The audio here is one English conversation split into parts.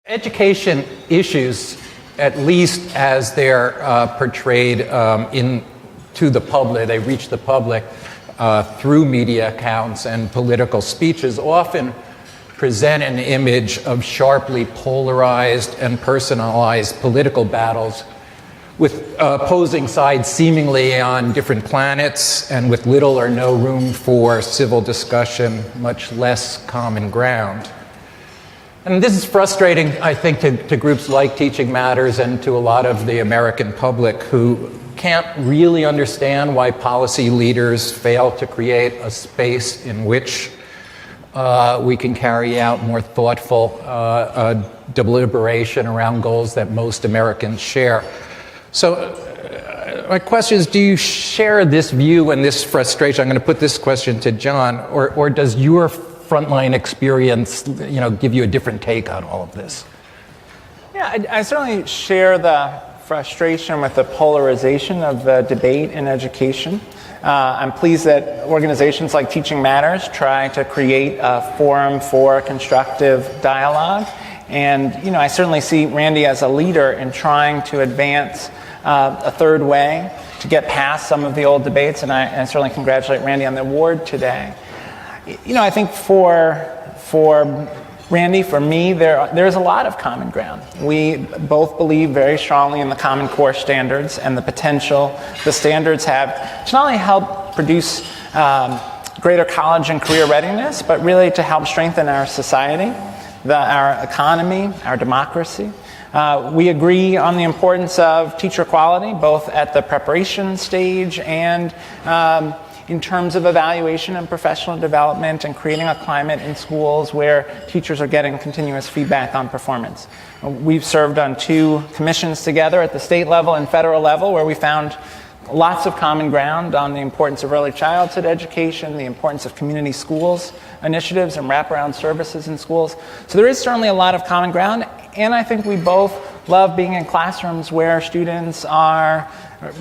Education issues, at least as they're portrayed to the public, they reach the public through media accounts and political speeches, often present an image of sharply polarized and personalized political battles with opposing sides seemingly on different planets and with little or no room for civil discussion, much less common ground. And this is frustrating, I think, to groups like Teaching Matters and to a lot of the American public who can't really understand why policy leaders fail to create a space in which we can carry out more thoughtful deliberation around goals that most Americans share. So my question is, do you share this view and this frustration? I'm going to put this question to John, or does your frontline experience, give you a different take on all of this? Yeah, I certainly share the frustration with the polarization of the debate in education. I'm pleased that organizations like Teaching Matters try to create a forum for constructive dialogue. And, I certainly see Randi as a leader in trying to advance a third way to get past some of the old debates. And I certainly congratulate Randi on the award today. I think for Randi, for me, there's a lot of common ground. We both believe very strongly in the Common Core standards and the potential the standards have to not only help produce greater college and career readiness, but really to help strengthen our society, our economy, our democracy. We agree on the importance of teacher quality, both at the preparation stage and in terms of evaluation and professional development and creating a climate in schools where teachers are getting continuous feedback on performance. We've served on 2 commissions together at the state level and federal level where we found lots of common ground on the importance of early childhood education, the importance of community schools initiatives and wraparound services in schools. So there is certainly a lot of common ground, and I think we both love being in classrooms where students are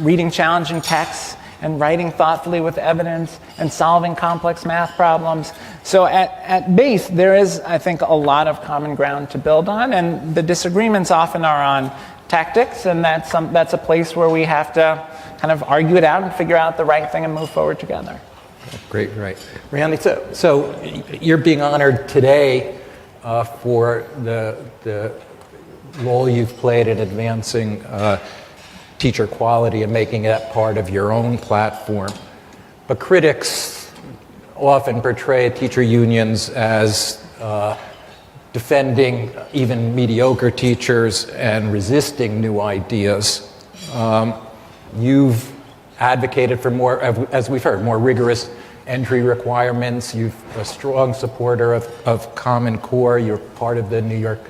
reading challenging texts and writing thoughtfully with evidence and solving complex math problems. So at base, there is, I think, a lot of common ground to build on, and the disagreements often are on tactics, and that's a place where we have to kind of argue it out and figure out the right thing and move forward together. Great, right. Randi, so you're being honored today for the role you've played in advancing teacher quality and making that part of your own platform. But critics often portray teacher unions as defending even mediocre teachers and resisting new ideas. You've advocated for more, as we've heard, more rigorous entry requirements. You're a strong supporter of Common Core. You're part of the New York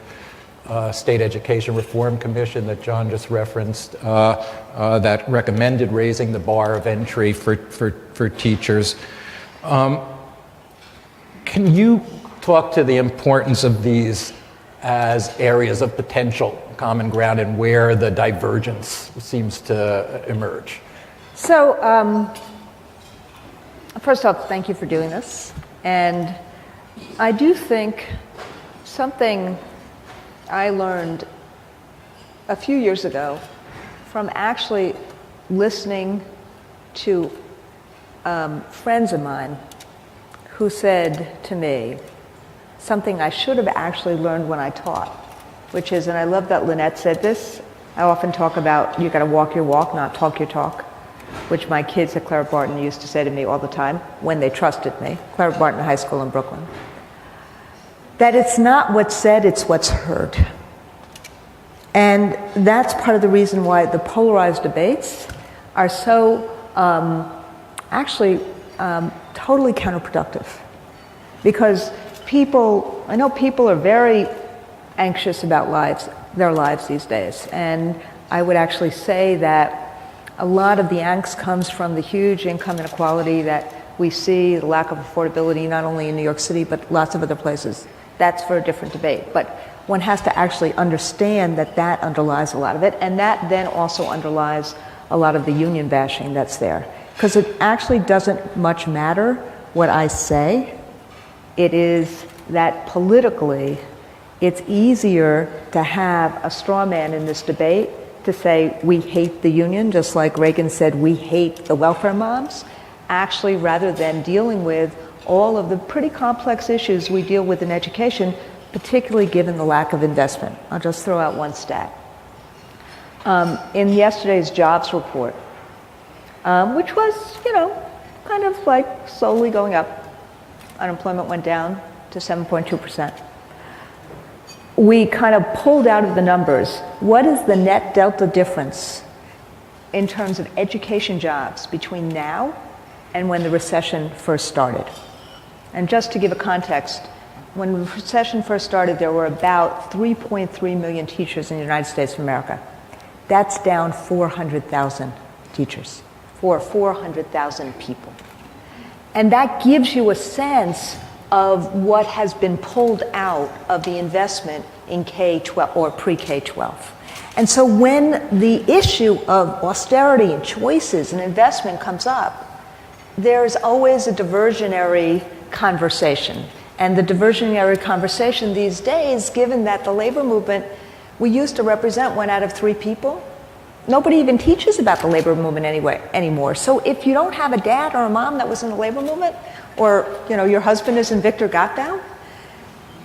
State Education Reform Commission that John just referenced that recommended raising the bar of entry for teachers. Can you talk to the importance of these as areas of potential common ground and where the divergence seems to emerge? So, first off, thank you for doing this. And I do think something I learned a few years ago from actually listening to friends of mine who said to me something I should have actually learned when I taught, which is, and I love that Lynette said this, I often talk about you got to walk your walk, not talk your talk, which my kids at Clara Barton used to say to me all the time when they trusted me, Clara Barton High School in Brooklyn. That it's not what's said, it's what's heard. And that's part of the reason why the polarized debates are so totally counterproductive. Because I know people are very anxious about their lives these days. And I would actually say that a lot of the angst comes from the huge income inequality that we see, the lack of affordability, not only in New York City, but lots of other places. That's for a different debate. But one has to actually understand that underlies a lot of it, and that then also underlies a lot of the union bashing that's there. Because it actually doesn't much matter what I say. It is that politically, it's easier to have a straw man in this debate to say we hate the union, just like Reagan said we hate the welfare moms, actually, rather than dealing with all of the pretty complex issues we deal with in education, particularly given the lack of investment. I'll just throw out one stat. In yesterday's jobs report, which was, kind of like slowly going up, unemployment went down to 7.2%. We kind of pulled out of the numbers, what is the net delta difference in terms of education jobs between now and when the recession first started? And just to give a context, when the recession first started, there were about 3.3 million teachers in the United States of America. That's down 400,000 teachers, for 400,000 people. And that gives you a sense of what has been pulled out of the investment in K-12 or pre-K-12. And so when the issue of austerity and choices and investment comes up, there's always a diversionary conversation. And the diversionary conversation these days, given that the labor movement we used to represent 1 out of 3 people, nobody even teaches about the labor movement anymore. So if you don't have a dad or a mom that was in the labor movement, or your husband is in Victor Gottbaum,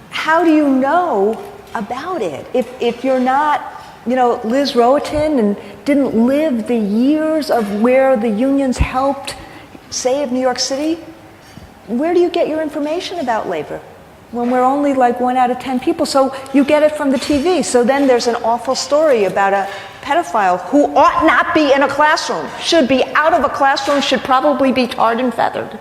how do you know about it? If you're not, Liz Roatin and didn't live the years of where the unions helped save New York City, where do you get your information about labor when we're only like 1 out of 10 people? So you get it from the TV. So then there's an awful story about a pedophile who ought not be in a classroom, should be out of a classroom, should probably be tarred and feathered.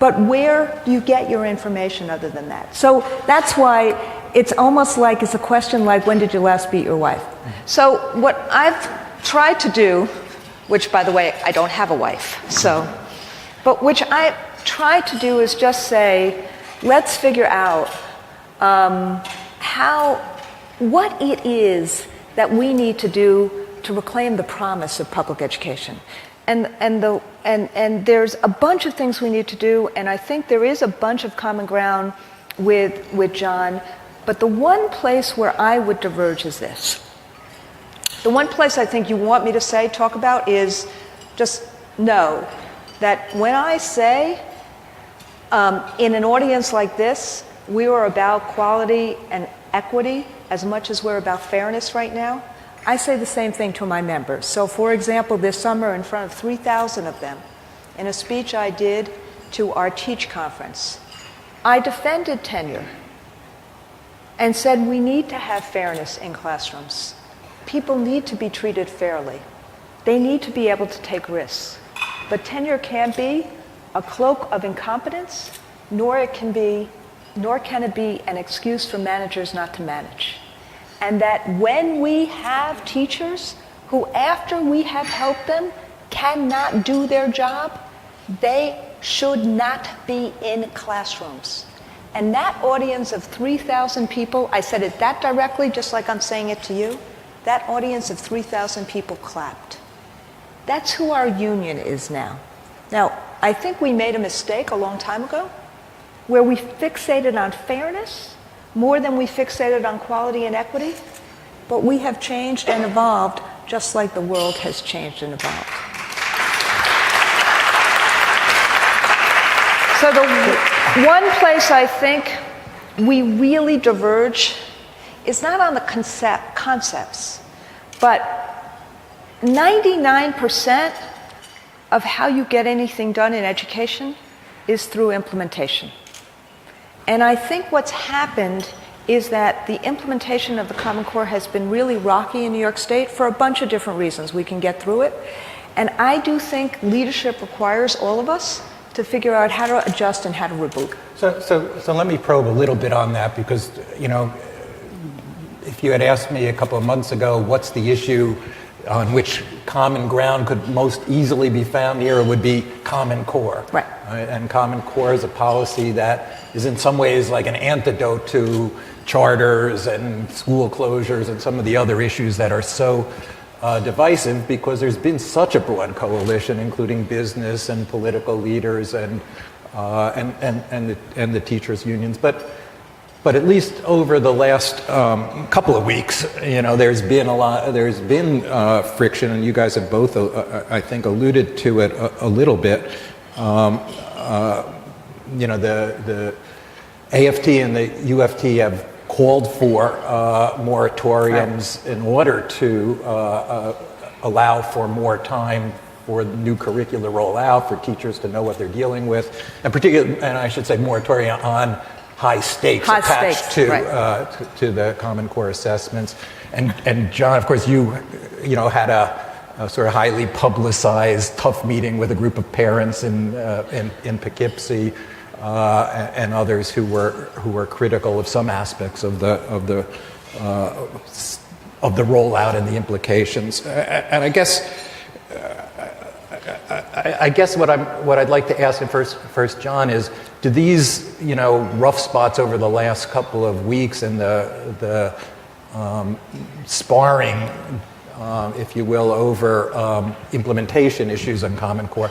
But where do you get your information other than that? So that's why it's almost like it's a question like, when did you last beat your wife? So what I've tried to do, which by the way, I don't have a wife, but which I try to do is just say, let's figure out what it is that we need to do to reclaim the promise of public education. And there's a bunch of things we need to do, and I think there is a bunch of common ground with John, but the one place where I would diverge is this. The one place I think you want me to talk about is just know that when I say in an audience like this, we are about quality and equity as much as we're about fairness right now, I say the same thing to my members. So for example, this summer in front of 3,000 of them, in a speech I did to our Teach conference, I defended tenure and said we need to have fairness in classrooms. People need to be treated fairly. They need to be able to take risks. But tenure can't be a cloak of incompetence, nor can it be an excuse for managers not to manage. And that when we have teachers who, after we have helped them, cannot do their job, they should not be in classrooms. And that audience of 3,000 people, I said it that directly, just like I'm saying it to you, that audience of 3,000 people clapped. That's who our union is now. Now, I think we made a mistake a long time ago, where we fixated on fairness more than we fixated on quality and equity, but we have changed and evolved just like the world has changed and evolved. So the one place I think we really diverge is not on the concepts, but 99% of how you get anything done in education is through implementation. And I think what's happened is that the implementation of the Common Core has been really rocky in New York State for a bunch of different reasons. We can get through it. And I do think leadership requires all of us to figure out how to adjust and how to reboot. So let me probe a little bit on that, because, if you had asked me a couple of months ago, what's the issue on which common ground could most easily be found here, it would be Common Core. Right. And Common Core is a policy that is in some ways like an antidote to charters and school closures and some of the other issues that are so divisive, because there's been such a broad coalition, including business and political leaders and the teachers' unions. But But at least over the last couple of weeks, there's been friction, and you guys have both, I think, alluded to it a little bit. The AFT and the UFT have called for moratoriums in order to allow for more time for new curricula rollout, for teachers to know what they're dealing with, and I should say moratorium on high stakes attached to the Common Core assessments. And John, of course, you had a sort of highly publicized, tough meeting with a group of parents in Poughkeepsie and others who were critical of some aspects of the rollout and the implications. And I guess what I'd like to ask first, John, is, do these rough spots over the last couple of weeks and the sparring, if you will, over implementation issues on Common Core,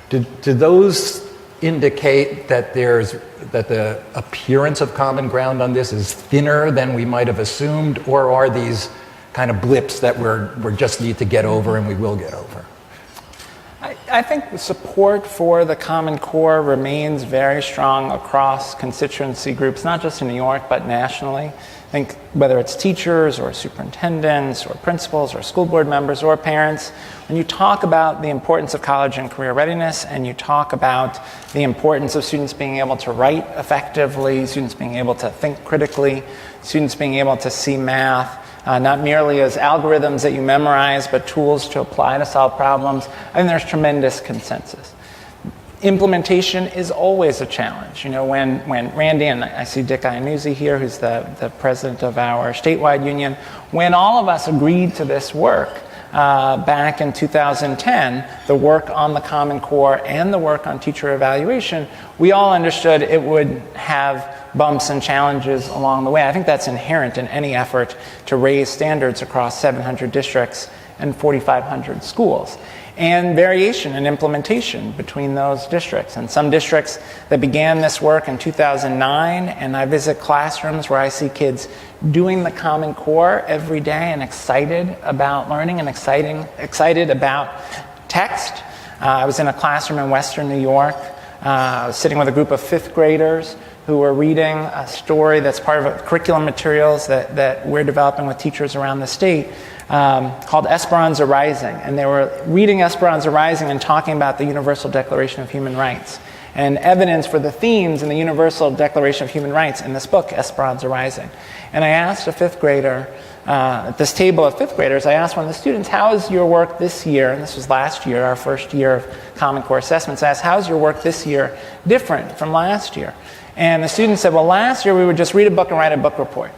do those indicate that the appearance of common ground on this is thinner than we might have assumed, or are these kind of blips that we just need to get over and we will get over? I think the support for the Common Core remains very strong across constituency groups, not just in New York, but nationally. I think whether it's teachers or superintendents or principals or school board members or parents, when you talk about the importance of college and career readiness, and you talk about the importance of students being able to write effectively, students being able to think critically, students being able to see math, not merely as algorithms that you memorize, but tools to apply to solve problems, I think there's tremendous consensus. Implementation is always a challenge. When Randi, and I see Dick Iannuzzi here, who's the president of our statewide union, when all of us agreed to this work back in 2010, the work on the Common Core and the work on teacher evaluation, we all understood it would have bumps and challenges along the way. I think that's inherent in any effort to raise standards across 700 districts and 4,500 schools, and variation in implementation between those districts. And some districts that began this work in 2009, and I visit classrooms where I see kids doing the Common Core every day and excited about learning and excited about text. I was in a classroom in Western New York, sitting with a group of fifth graders who were reading a story that's part of curriculum materials that we're developing with teachers around the state, called Esperanza Rising. And they were reading Esperanza Rising and talking about the Universal Declaration of Human Rights and evidence for the themes in the Universal Declaration of Human Rights in this book, Esperanza Rising. And I asked a fifth grader, at this table of fifth graders, I asked one of the students, how is your work this year, and this was last year, our first year of Common Core assessments, I asked, how's your work this year different from last year? And the student said, well, last year we would just read a book and write a book report.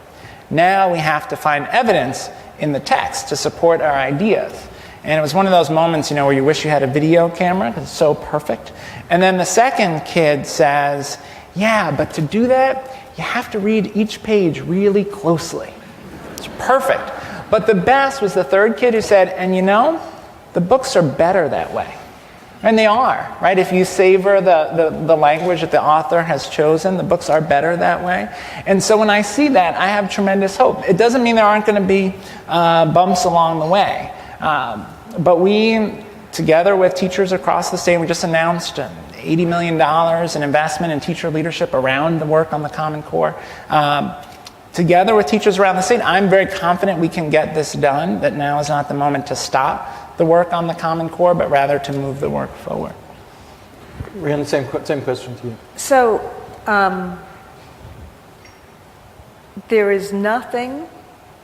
Now we have to find evidence in the text to support our ideas. And it was one of those moments, where you wish you had a video camera because it's so perfect. And then the second kid says, yeah, but to do that, you have to read each page really closely. It's perfect. But the best was the third kid who said, and the books are better that way. And they are, right? If you savor the language that the author has chosen, the books are better that way. And so when I see that, I have tremendous hope. It doesn't mean there aren't going to be bumps along the way. But we, together with teachers across the state, we just announced $80 million in investment in teacher leadership around the work on the Common Core. Together with teachers around the state, I'm very confident we can get this done, that now is not the moment to stop the work on the Common Core, but rather to move the work forward. Rand, same question to you. So, there is nothing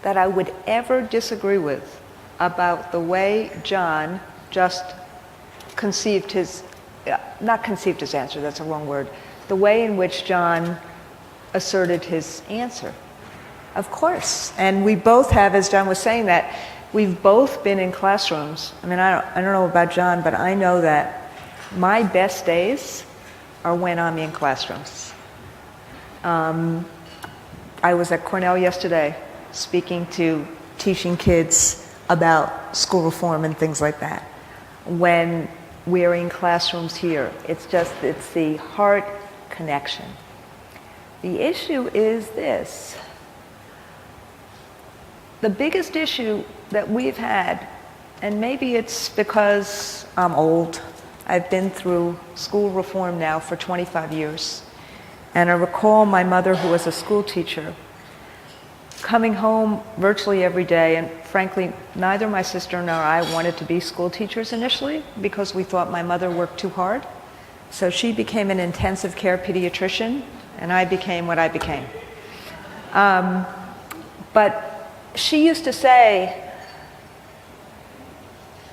that I would ever disagree with about the way John just conceived his, not conceived his answer, that's the wrong word, the way in which John asserted his answer. Of course. And we both have, as John was saying, that we've both been in classrooms. I mean, I don't know about John, but I know that my best days are when I'm in classrooms. I was at Cornell yesterday speaking to teaching kids about school reform and things like that. When we're in classrooms here, it's the heart connection. The issue is this. The biggest issue that we've had, and maybe it's because I'm old, I've been through school reform now for 25 years, and I recall my mother, who was a school teacher, coming home virtually every day, and frankly, neither my sister nor I wanted to be school teachers initially because we thought my mother worked too hard. So she became an intensive care pediatrician, and I became what I became. But she used to say,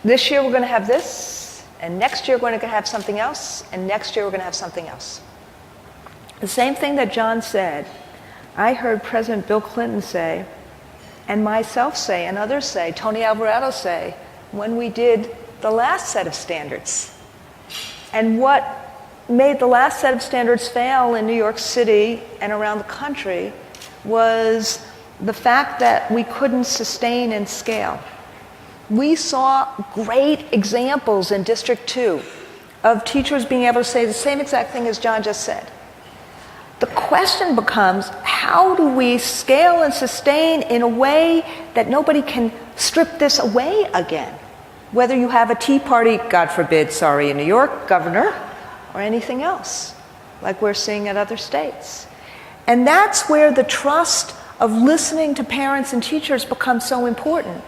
this year we're going to have this, and next year we're going to have something else, and next year we're going to have something else. The same thing that John said, I heard President Bill Clinton say, and myself say, and others say, Tony Alvarado say, when we did the last set of standards. And what made the last set of standards fail in New York City and around the country was the fact that we couldn't sustain and scale. We saw great examples in District 2 of teachers being able to say the same exact thing as John just said. The question becomes, how do we scale and sustain in a way that nobody can strip this away again? Whether you have a Tea Party, God forbid, sorry, in New York, governor, or anything else, like we're seeing at other states. And that's where the trust of listening to parents and teachers becomes so important.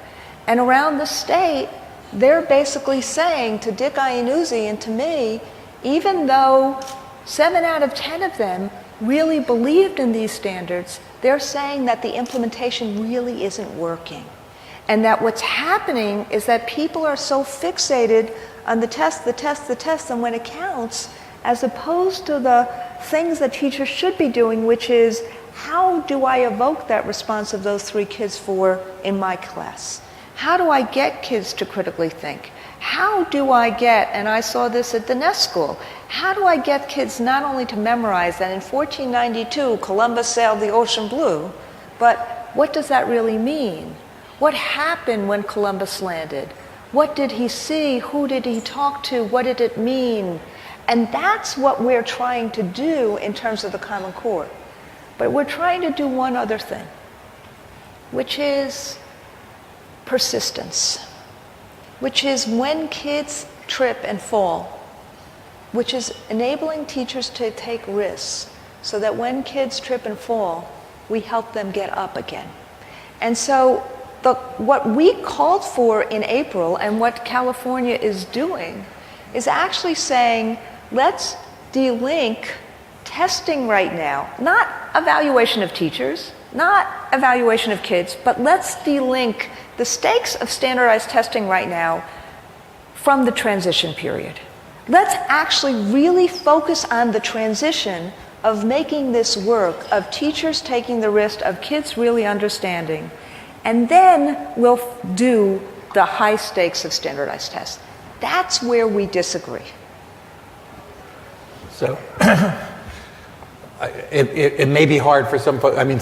And around the state, they're basically saying to Dick Iannuzzi and to me, even though 7 out of 10 of them really believed in these standards, they're saying that the implementation really isn't working. And that what's happening is that people are so fixated on the test, and when it counts, as opposed to the things that teachers should be doing, which is, how do I evoke that response of those 3 kids in my class? How do I get kids to critically think? How do I get, and I saw this at the Nest School, how do I get kids not only to memorize that in 1492 Columbus sailed the ocean blue, but what does that really mean? What happened when Columbus landed? What did he see? Who did he talk to? What did it mean? And that's what we're trying to do in terms of the Common Core. But we're trying to do one other thing, which is persistence, which is when kids trip and fall, which is enabling teachers to take risks so that when kids trip and fall, we help them get up again. And so what we called for in April and what California is doing is actually saying, let's delink testing right now, not evaluation of teachers, not evaluation of kids, but let's delink the stakes of standardized testing right now from the transition period. Let's actually really focus on the transition of making this work, of teachers taking the risk, of kids really understanding, and then we'll do the high stakes of standardized tests. That's where we disagree. So it may be hard for some folks. I mean,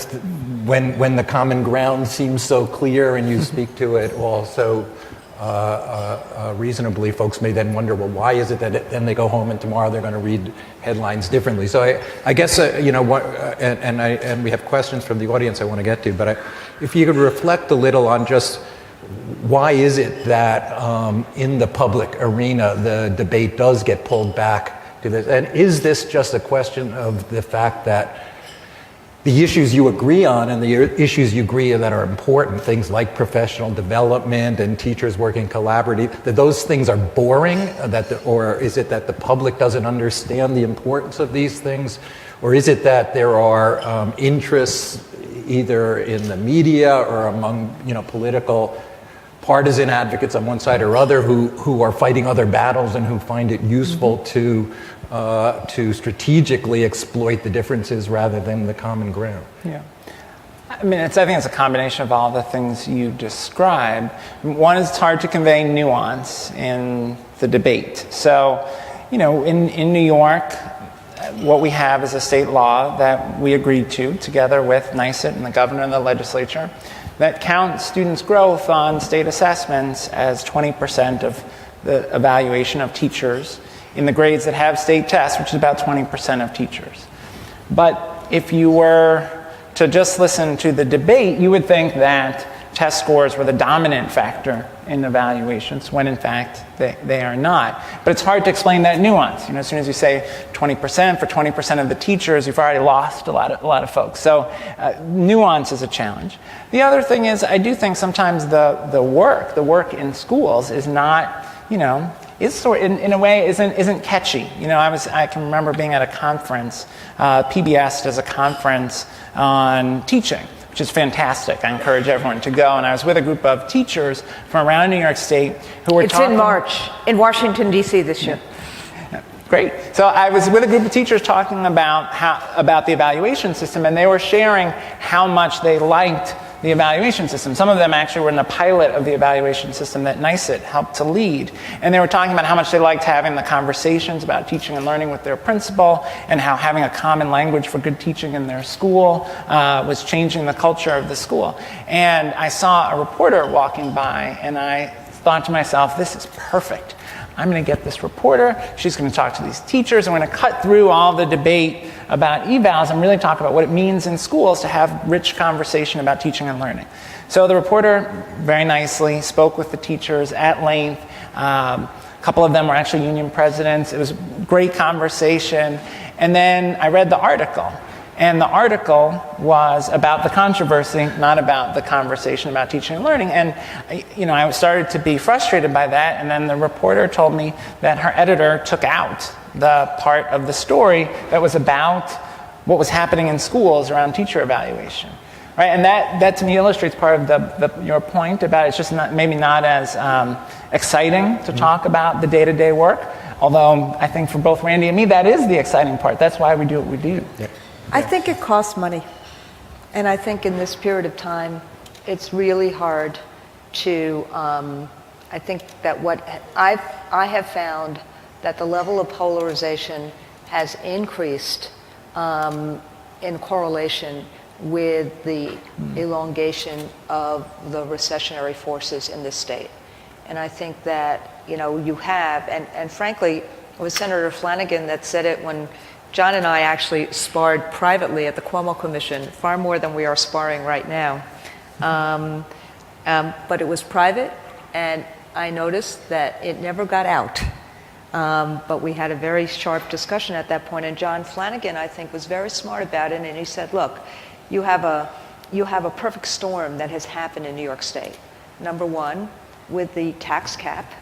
when the common ground seems so clear and you speak to it all so reasonably, folks may then wonder, well, why is it that then they go home and tomorrow they're going to read headlines differently? So I guess, and we have questions from the audience I want to get to, but if you could reflect a little on just why is it that in the public arena the debate does get pulled back to this? And is this just a question of the fact that the issues you agree on and the issues you agree that are important, things like professional development and teachers working collaboratively, that those things are boring, or is it that the public doesn't understand the importance of these things? Or is it that there are interests either in the media or among political partisan advocates on one side or other who are fighting other battles and who find it useful to strategically exploit the differences rather than the common ground? Yeah. I mean, I think it's a combination of all the things you described. One is it's hard to convey nuance in the debate. So, in New York, what we have is a state law that we agreed to together with NYSET and the governor and the legislature that counts students' growth on state assessments as 20% of the evaluation of teachers in the grades that have state tests, which is about 20% of teachers. But if you were to just listen to the debate, you would think that test scores were the dominant factor in evaluations, when in fact they are not. But it's hard to explain that nuance. As soon as you say 20% for 20% of the teachers, you've already lost a lot of folks. So nuance is a challenge. The other thing is, I do think sometimes the work in schools is not, is sort in a way isn't catchy. I can remember being at a conference. PBS does a conference on teaching, which is fantastic. I encourage everyone to go. And I was with a group of teachers from around New York State who were talking. It's in March in Washington, D.C. this year. Yeah. Great. So I was with a group of teachers talking about the evaluation system, and they were sharing how much they liked the evaluation system. Some of them actually were in the pilot of the evaluation system that NYSET helped to lead. And they were talking about how much they liked having the conversations about teaching and learning with their principal, and how having a common language for good teaching in their school was changing the culture of the school. And I saw a reporter walking by, and I thought to myself, this is perfect. I'm going to get this reporter. She's going to talk to these teachers. I'm going to cut through all the debate about evals and really talk about what it means in schools to have rich conversation about teaching and learning. So the reporter very nicely spoke with the teachers at length. A couple of them were actually union presidents. It was a great conversation. And then I read the article. And the article was about the controversy, not about the conversation about teaching and learning. And I started to be frustrated by that. And then the reporter told me that her editor took out the part of the story that was about what was happening in schools around teacher evaluation. Right? And that to me illustrates part of your point about it's just maybe not as exciting to talk about the day-to-day work. Although I think for both Randy and me, that is the exciting part. That's why we do what we do. Yeah. I think it costs money. And I think in this period of time, it's really hard to, I think that what I have found that the level of polarization has increased in correlation with the elongation of the recessionary forces in this state. And I think that, you have, and frankly, it was Senator Flanagan that said it when John and I actually sparred privately at the Cuomo Commission, far more than we are sparring right now. But it was private, and I noticed that it never got out. But we had a very sharp discussion at that point, and John Flanagan, I think, was very smart about it, and he said, look, you have a perfect storm that has happened in New York State. Number one, with the tax cap,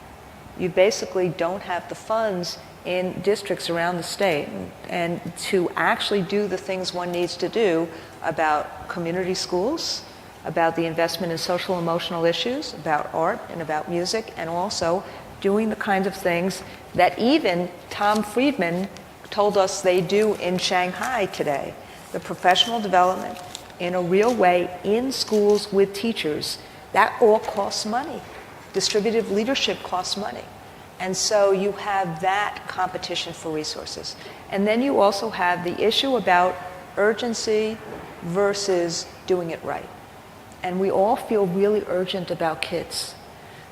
you basically don't have the funds in districts around the state and to actually do the things one needs to do about community schools, about the investment in social emotional issues, about art and about music, and also doing the kinds of things that even Tom Friedman told us they do in Shanghai today. The professional development in a real way in schools with teachers, that all costs money. Distributive leadership costs money. And so you have that competition for resources. And then you also have the issue about urgency versus doing it right. And we all feel really urgent about kids.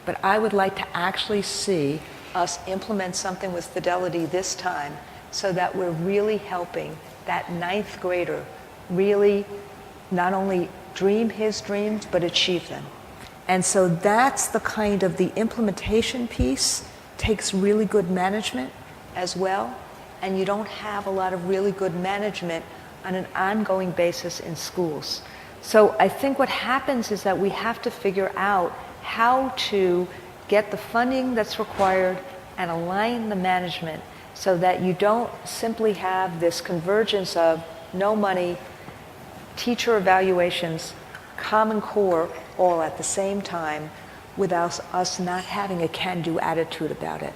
But I would like to actually see us implement something with fidelity this time so that we're really helping that 9th grader really not only dream his dreams, but achieve them. And so that's the kind of the implementation piece takes really good management as well, and you don't have a lot of really good management on an ongoing basis in schools. So I think what happens is that we have to figure out how to get the funding that's required and align the management so that you don't simply have this convergence of no money, teacher evaluations, Common Core all at the same time, without us not having a can-do attitude about it.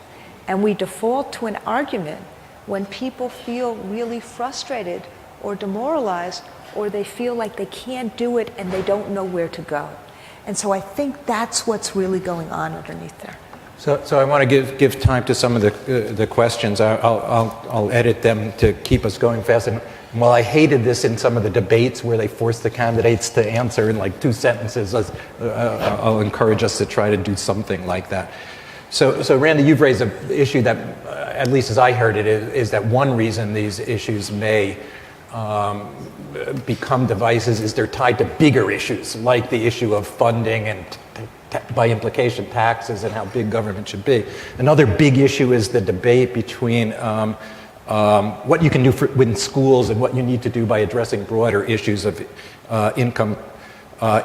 And we default to an argument when people feel really frustrated or demoralized, or they feel like they can't do it and they don't know where to go. And so I think that's what's really going on underneath there. So I want to give time to some of the questions. I'll edit them to keep us going fast. And while I hated this in some of the debates where they forced the candidates to answer in like 2 sentences, I'll encourage us to try to do something like that. So Randy, you've raised an issue that, at least as I heard it, is that one reason these issues may become devices is they're tied to bigger issues, like the issue of funding and by implication taxes and how big government should be. Another big issue is the debate between what you can do within schools and what you need to do by addressing broader issues of income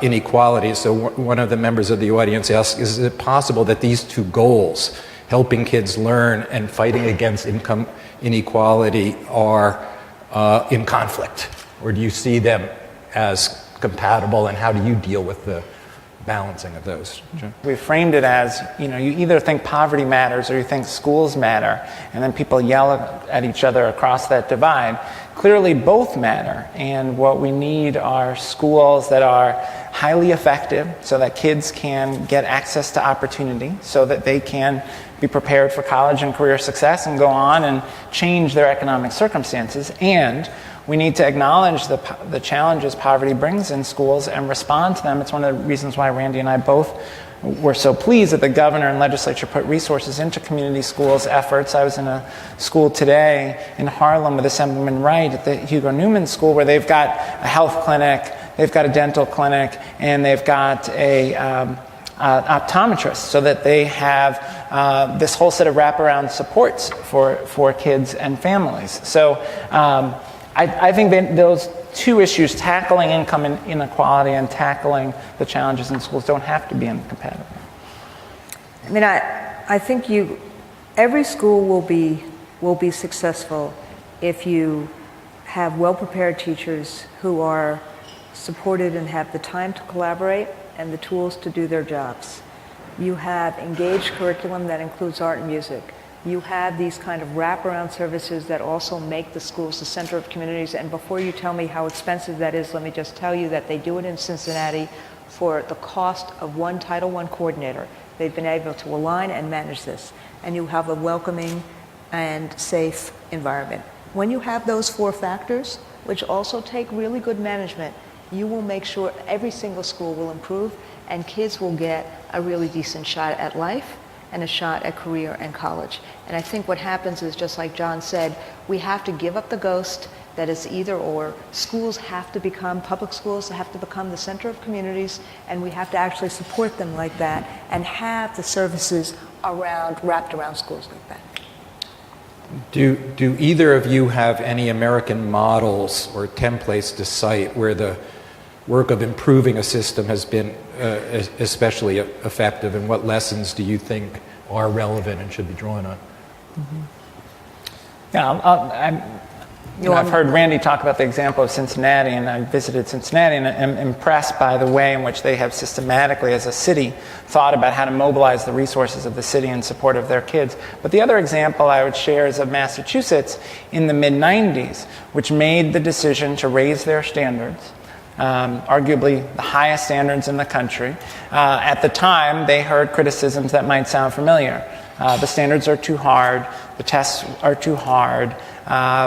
inequality. So one of the members of the audience asked, is it possible that these two goals, helping kids learn and fighting against income inequality, are in conflict? Or do you see them as compatible, and how do you deal with the balancing of those? Jim? We framed it as, you either think poverty matters or you think schools matter, and then people yell at each other across that divide. Clearly both matter, and what we need are schools that are highly effective so that kids can get access to opportunity, so that they can be prepared for college and career success and go on and change their economic circumstances. And we need to acknowledge the challenges poverty brings in schools and respond to them. It's one of the reasons why Randy and I both were so pleased that the governor and legislature put resources into community schools efforts. I was in a school today in Harlem with Assemblyman Wright at the Hugo Newman School, where they've got a health clinic, they've got a dental clinic, and they've got a optometrist, so that they have this whole set of wraparound supports for kids and families. So I think that those two issues, tackling income inequality and tackling the challenges in schools, don't have to be incompatible. I mean, I think every school will be successful if you have well-prepared teachers who are supported and have the time to collaborate and the tools to do their jobs. You have engaged curriculum that includes art and music. You have these kind of wraparound services that also make the schools the center of communities. And before you tell me how expensive that is, let me just tell you that they do it in Cincinnati for the cost of one Title I coordinator. They've been able to align and manage this. And you have a welcoming and safe environment. When you have those four factors, which also take really good management, you will make sure every single school will improve and kids will get a really decent shot at life and a shot at career and college. And I think what happens is, just like John said, we have to give up the ghost that it's either or. Schools have to become, public schools have to become the center of communities, and we have to actually support them like that and have the services wrapped around schools like that. Do either of you have any American models or templates to cite where the work of improving a system has been especially effective, and what lessons do you think are relevant and should be drawn on? Mm-hmm. Yeah, I've heard Randy talk about the example of Cincinnati, and I visited Cincinnati, and I'm impressed by the way in which they have systematically, as a city, thought about how to mobilize the resources of the city in support of their kids. But the other example I would share is of Massachusetts in the mid-90s, which made the decision to raise their standards. Arguably the highest standards in the country. At the time, they heard criticisms that might sound familiar. The standards are too hard, the tests are too hard,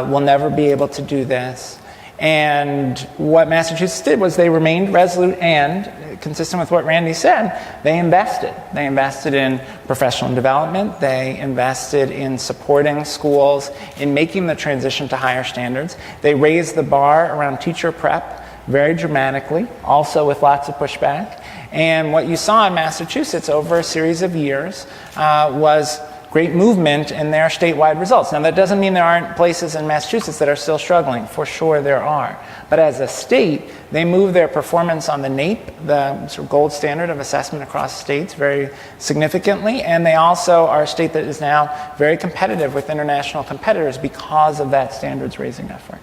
we'll never be able to do this. And what Massachusetts did was they remained resolute, and, consistent with what Randy said, they invested. They invested in professional development, they invested in supporting schools, in making the transition to higher standards. They raised the bar around teacher prep very dramatically, also with lots of pushback. And what you saw in Massachusetts over a series of years was great movement in their statewide results. Now, that doesn't mean there aren't places in Massachusetts that are still struggling. For sure there are. But as a state, they moved their performance on the NAEP, the sort of gold standard of assessment across states, very significantly. And they also are a state that is now very competitive with international competitors because of that standards raising effort.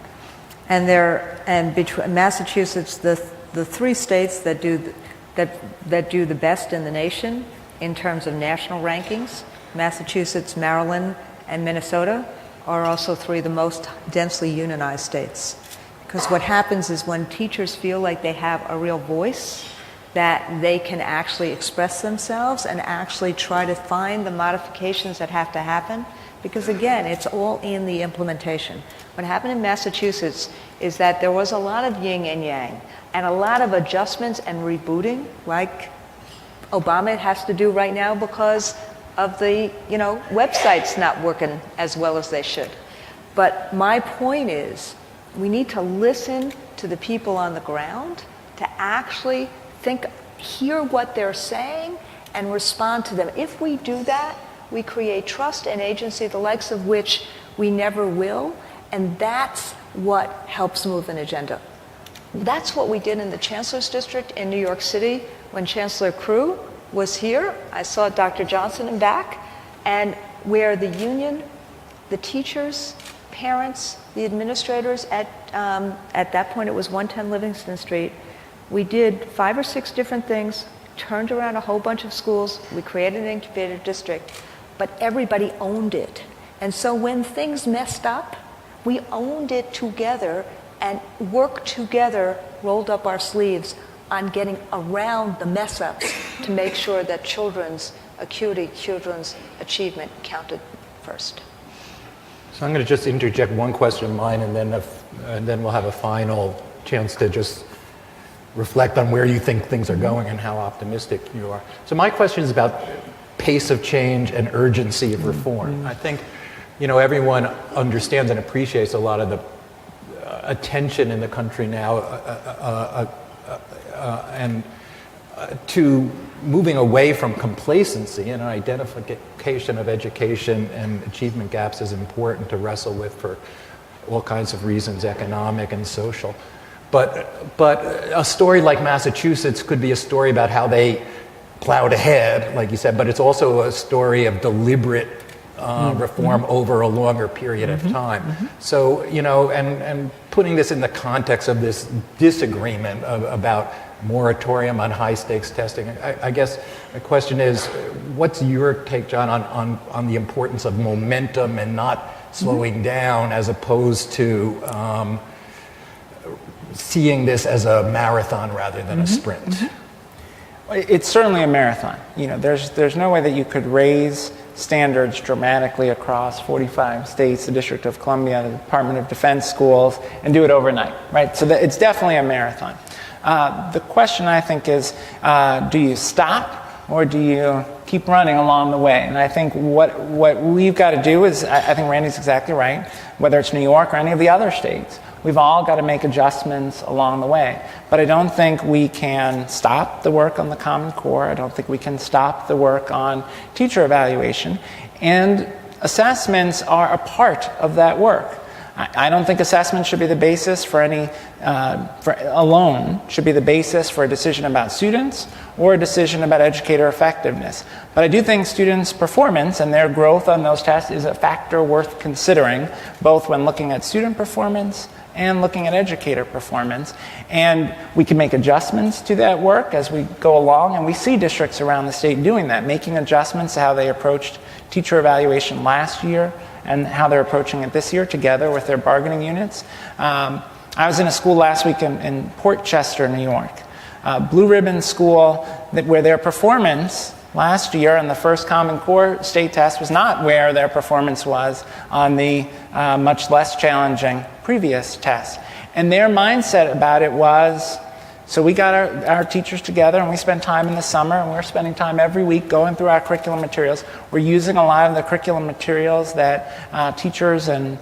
And between Massachusetts, the three states that do the best in the nation in terms of national rankings, Massachusetts, Maryland, and Minnesota, are also three of the most densely unionized states. Because what happens is when teachers feel like they have a real voice, that they can actually express themselves and actually try to find the modifications that have to happen. Because again, it's all in the implementation. What happened in Massachusetts is that there was a lot of yin and yang, and a lot of adjustments and rebooting, like Obama has to do right now because of the websites not working as well as they should. But my point is We need to listen to the people on the ground, to actually hear what they're saying and respond to them. If we do that, we create trust and agency, the likes of which we never will, and that's what helps move an agenda. That's what we did in the Chancellor's District in New York City when Chancellor Crew was here. I saw Dr. Johnson and back, and where the union, the teachers, parents, the administrators at that point it was 110 Livingston Street, we did 5 or 6 different things, turned around a whole bunch of schools, we created an incubator district, but everybody owned it. And so when things messed up, we owned it together and worked together, rolled up our sleeves on getting around the mess ups to make sure that children's acuity, children's achievement counted first. So I'm going to just interject one question of mine, and then we'll have a final chance to just reflect on where you think things are going and how optimistic you are. So my question is about pace of change and urgency of reform. I think, everyone understands and appreciates a lot of the attention in the country now and to moving away from complacency, and identification of education and achievement gaps is important to wrestle with for all kinds of reasons, economic and social. But a story like Massachusetts could be a story about how they plowed ahead, like you said, but it's also a story of deliberate reform over a longer period of time. So, and putting this in the context of this disagreement about moratorium on high-stakes testing, I guess the question is, what's your take, John, on the importance of momentum and not slowing down as opposed to seeing this as a marathon rather than a sprint? It's certainly a marathon. There's no way that you could raise standards dramatically across 45 states, the District of Columbia, the Department of Defense schools, and do it overnight, right? So it's definitely a marathon. The question, I think, is do you stop or do you keep running along the way? And I think what we've got to do is, I think Randy's exactly right, whether it's New York or any of the other states, we've all got to make adjustments along the way. But I don't think we can stop the work on the Common Core. I don't think we can stop the work on teacher evaluation. And assessments are a part of that work. I don't think assessment should be the basis for alone should be the basis for a decision about students or a decision about educator effectiveness. But I do think students' performance and their growth on those tests is a factor worth considering, both when looking at student performance and looking at educator performance. And we can make adjustments to that work as we go along, and we see districts around the state doing that, making adjustments to how they approached teacher evaluation last year and how they're approaching it this year together with their bargaining units. I was in a school last week in Port Chester, New York, Blue Ribbon School, where their performance last year on the first Common Core state test was not where their performance was on the much less challenging previous test. And their mindset about it was, so we got our teachers together and we spent time in the summer, and we're spending time every week going through our curriculum materials. We're using a lot of the curriculum materials that teachers and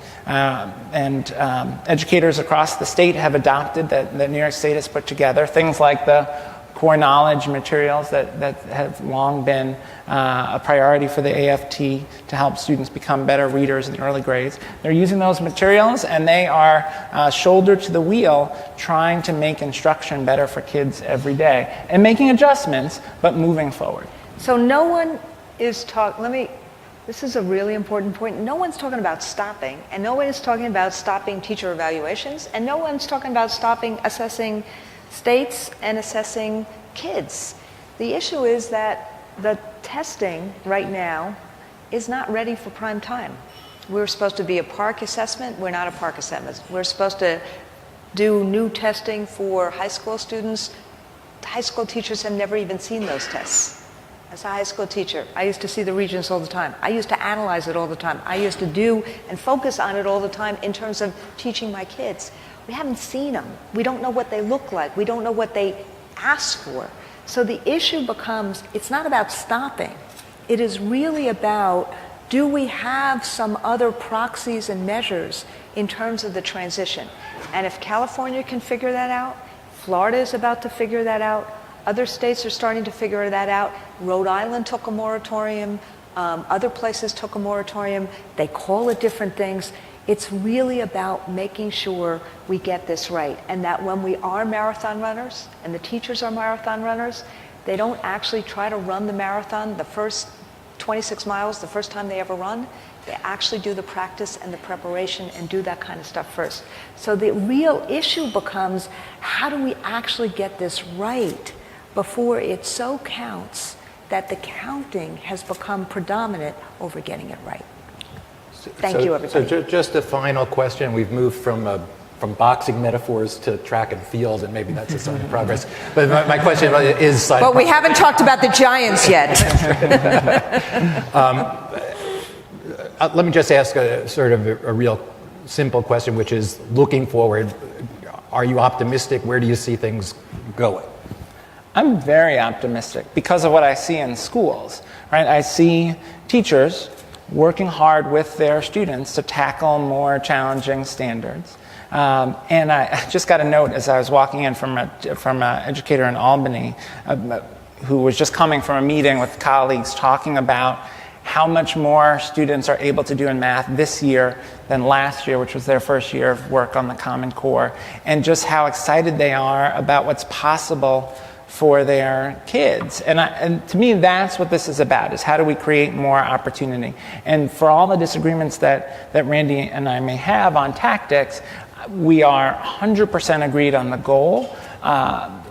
educators across the state have adopted, that New York State has put together. Things like the core knowledge materials that have long been a priority for the AFT to help students become better readers in the early grades. They're using those materials, and they are shoulder to the wheel trying to make instruction better for kids every day and making adjustments, but moving forward. So no one is this is a really important point. No one's talking about stopping, and no one is talking about stopping teacher evaluations, and no one's talking about stopping assessing states and assessing kids. The issue is that the testing right now is not ready for prime time. We're supposed to be a park assessment. We're not a park assessment. We're supposed to do new testing for high school students. High school teachers have never even seen those tests. As a high school teacher, I used to see the regents all the time. I used to analyze it all the time. I used to do and focus on it all the time in terms of teaching my kids. We haven't seen them. We don't know what they look like. We don't know what they ask for. So the issue becomes, it's not about stopping. It is really about, do we have some other proxies and measures in terms of the transition? And if California can figure that out, Florida is about to figure that out, other states are starting to figure that out. Rhode Island took a moratorium, other places took a moratorium. They call it different things. It's really about making sure we get this right, and that when we are marathon runners, and the teachers are marathon runners, they don't actually try to run the marathon the first 26 miles the first time they ever run. They actually do the practice and the preparation and do that kind of stuff first. So the real issue becomes, how do we actually get this right before it so counts that the counting has become predominant over getting it right? Thank you, everybody. So just a final question. We've moved from boxing metaphors to track and field, and maybe that's a sign of progress. But my question is... But we haven't talked about the Giants yet. Let me just ask a real simple question, which is, looking forward, are you optimistic? Where do you see things going? I'm very optimistic because of what I see in schools, right? I see teachers working hard with their students to tackle more challenging standards. And I just got a note as I was walking in from an educator in Albany who was just coming from a meeting with colleagues talking about how much more students are able to do in math this year than last year, which was their first year of work on the Common Core, and just how excited they are about what's possible for their kids. And to me, that's what this is about, is how do we create more opportunity. And for all the disagreements that Randi and I may have on tactics, we are 100% agreed on the goal,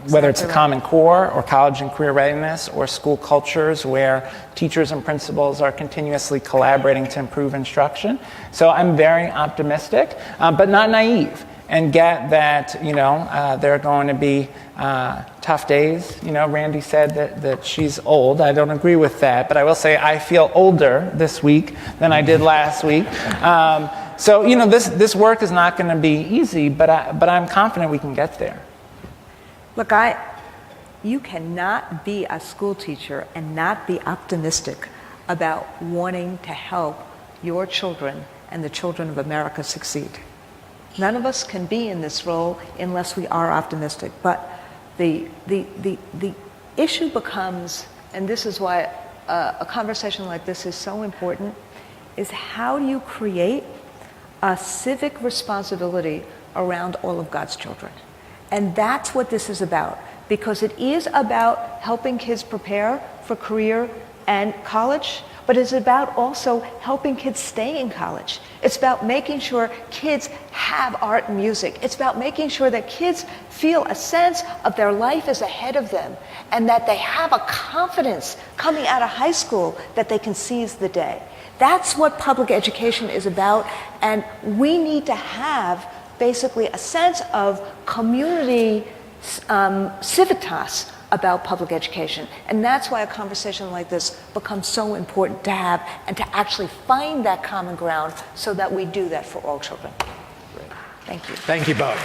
whether it's the Common Core or college and career readiness or school cultures where teachers and principals are continuously collaborating to improve instruction. So I'm very optimistic, but not naive, and get that, there are going to be tough days. Randi said that she's old. I don't agree with that, but I will say I feel older this week than I did last week. So this work is not going to be easy, but I'm confident we can get there. Look, you cannot be a school teacher and not be optimistic about wanting to help your children and the children of America succeed. None of us can be in this role unless we are optimistic. But the issue becomes, and this is why a conversation like this is so important, is how do you create a civic responsibility around all of God's children? And that's what this is about, because it is about helping kids prepare for career and college, but it's about also helping kids stay in college. It's about making sure kids have art and music. It's about making sure that kids feel a sense of their life is ahead of them, and that they have a confidence coming out of high school that they can seize the day. That's what public education is about, and we need to have basically a sense of community civitas about public education. And that's why a conversation like this becomes so important to have, and to actually find that common ground so that we do that for all children. Great. Thank you. Thank you both.